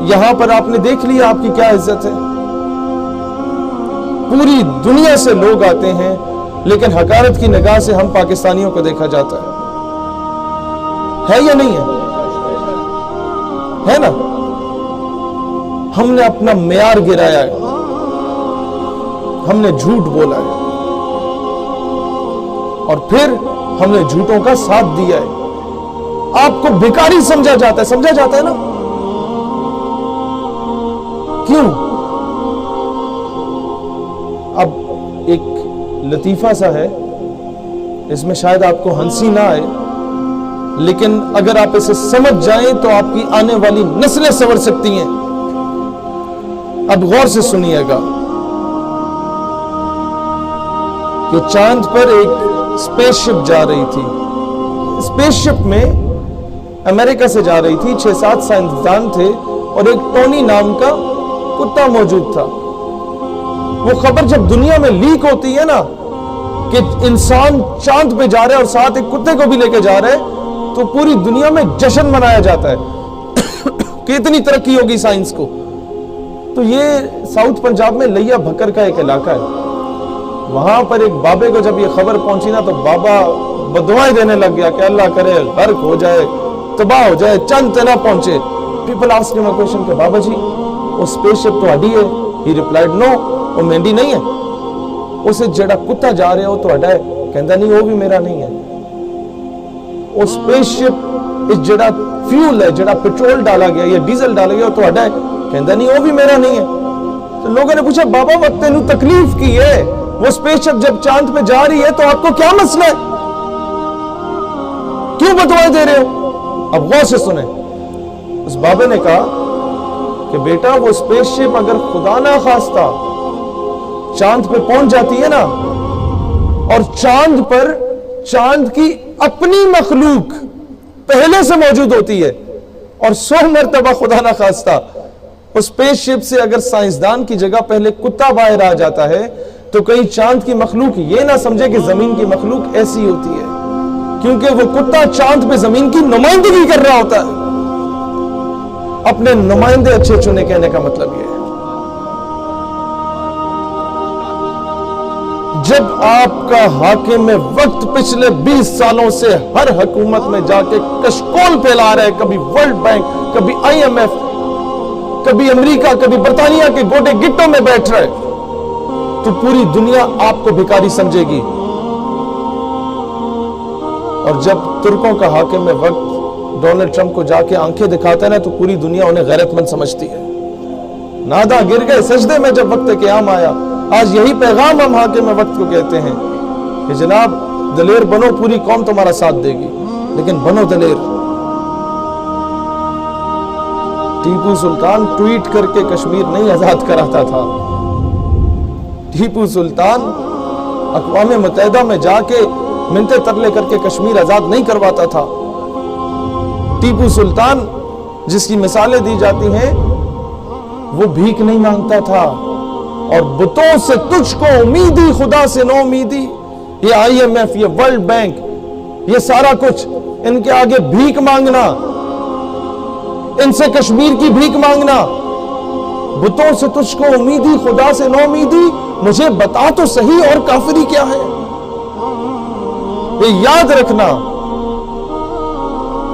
یہاں پر آپ نے دیکھ لیا آپ کی کیا عزت ہے. پوری دنیا سے لوگ آتے ہیں لیکن حقارت کی نگاہ سے ہم پاکستانیوں کو دیکھا جاتا ہے یا نہیں ہے نا؟ ہم نے اپنا معیار گرایا ہے, ہم نے جھوٹ بولا ہے اور پھر ہم نے جھوٹوں کا ساتھ دیا ہے. آپ کو بھکاری سمجھا جاتا ہے نا؟ کیوں؟ اب ایک لطیفہ سا ہے, اس میں شاید آپ کو ہنسی نہ آئے, لیکن اگر آپ اسے سمجھ جائیں تو آپ کی آنے والی نسلیں سنور سکتی ہیں. اب غور سے سنیے گا کہ چاند پر ایک اسپیس شپ جا رہی تھی. اسپیس شپ میں امریکہ سے جا رہی تھی, 6-7 سائنسدان تھے اور ایک ٹونی نام کا کتا موجود تھا. وہ خبر جب دنیا میں لیک ہوتی ہے نا کہ انسان چاند پہ جا رہا ہے اور ساتھ ایک کتے کو بھی لے کے جا رہا ہے, تو پوری دنیا میں جشن منایا جاتا ہے کہ اتنی ترقی ہوگی سائنس کو. تو یہ ساؤتھ پنجاب میں لیا بھکر کا ایک علاقہ ہے. وہاں پر ایک بابے کو جب یہ خبر پہنچی نا تو بابا بدوائیں دینے لگ گیا کہ اللہ کرے غرق ہو جائے, تباہ ہو جائے, چند تے نہ پہنچے. پیپل آسک ہم اے کوسچن کہ بابا جی وہ اسپیس شپ تہاڈی ہے؟ ہی ریپلائڈ نو, وہ مہندی نہیں ہے. اسے جڑا کتا جا رہا ہے وہ تہاڈا ہے؟ کہندا نہیں وہ بھی میرا نہیں ہے. وہ اسپیس شپ جڑا فیول ہے, جڑا پیٹرول ڈالا گیا یا ڈیزل ڈالا گیا وہ تہاڈا ہے؟ کہندا نہیں وہ بھی میرا نہیں ہے. تو لوگوں نے پوچھا بابا وقت تینوں تکلیف کی ہے, وہ اسپیس شپ جب چاند پہ جا رہی ہے تو آپ کو کیا مسئلہ ہے, کیوں بدوائیں دے رہے ہو؟ اب غور سے سنیں. اس بابے نے کہا کہ بیٹا وہ اسپیس شپ اگر خدا نہ خواستہ چاند پہ پہنچ جاتی ہے نا, اور چاند پر چاند کی اپنی مخلوق پہلے سے موجود ہوتی ہے, اور 100 مرتبہ خدا نہ خواستہ اس اسپیس شپ سے اگر سائنسدان کی جگہ پہلے کتا باہر آ جاتا ہے تو کہیں چاند کی مخلوق یہ نہ سمجھے کہ زمین کی مخلوق ایسی ہوتی ہے, کیونکہ وہ کتا چاند پہ زمین کی نمائندگی کر رہا ہوتا ہے. اپنے نمائندے اچھے چنے کہنے کا مطلب یہ ہے. جب آپ کا حاکم وقت پچھلے 20 سالوں سے ہر حکومت میں جا کے کشکول پھیلا رہا ہے, کبھی ورلڈ بینک, کبھی IMF, کبھی امریکہ, کبھی برطانیہ کے گوٹے گٹوں میں بیٹھ رہا ہے, تو پوری دنیا آپ کو بھکاری سمجھے گی. اور جب ترکوں کا حاکم وقت ڈونلڈ ٹرمپ کو جا کے آنکھیں دکھاتا ہے نا تو پوری دنیا انہیں غیرت مند سمجھتی ہے. نادا گر گئے سجدے میں جب وقت قیام آیا. آج یہی پیغام ہم حاکم وقت کو کہتے ہیں کہ جناب دلیر بنو, پوری قوم تمہارا ساتھ دے گی, لیکن بنو دلیر. ٹیپو سلطان ٹویٹ کر کے کشمیر نہیں آزاد کراتا تھا. ٹیپو سلطان اقوام متحدہ میں جا کے منتے ترلے کر کے کشمیر آزاد نہیں کرواتا تھا. ٹیپو سلطان جس کی مثالیں دی جاتی ہیں وہ بھیک نہیں مانگتا تھا, اور بتوں سے تجھ کو امیدی خدا سے نو امیدی. یہ IMF, یہ ورلڈ بینک, یہ سارا کچھ ان کے آگے بھیک مانگنا, ان سے کشمیر کی بھیک مانگنا. بتوں سے تجھ کو امیدی خدا سے نو امیدی, مجھے بتا تو صحیح اور کافری کیا ہے. یہ یاد رکھنا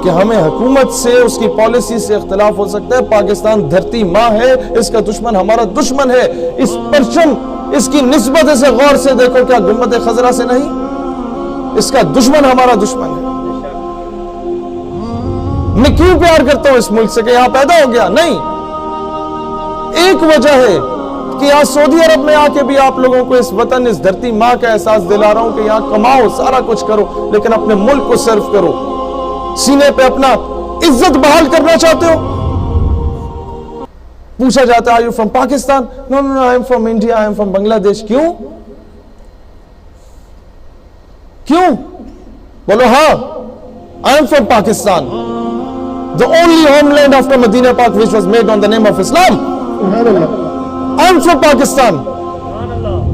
کہ ہمیں حکومت سے, اس کی پالیسی سے اختلاف ہو سکتا ہے. پاکستان دھرتی ماں ہے, اس کا دشمن ہمارا دشمن ہے. اس پرچم, اس کی نسبت اسے غور سے دیکھو, کیا گنبد خضرا سے نہیں؟ اس کا دشمن ہمارا دشمن ہے. میں کیوں پیار کرتا ہوں اس ملک سے کہ یہاں پیدا ہو گیا؟ نہیں, ایک وجہ ہے کہ یہاں سعودی عرب میں آ کے بھی آپ لوگوں کو اس وطن, اس دھرتی ماں کا احساس دلا رہا ہوں کہ یہاں کماؤ, سارا کچھ کرو, لیکن اپنے ملک کو سرو کرو. سینے پہ اپنا عزت بحال کرنا چاہتے ہو؟ پوچھا جاتا ہے, are you from Pakistan? No, I am from India, I am from Bangladesh. کیوں؟ بولو ہاں, I am from Pakistan. The only homeland after Medina Pak which was made on the name of Islam. I am from Pakistan.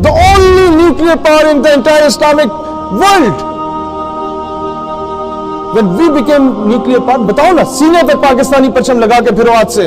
The only nuclear power in the entire Islamic world. When we became nuclear power, بتاؤ نا, سینے پہ پاکستانی پرچم لگا کے پھرو آج سے.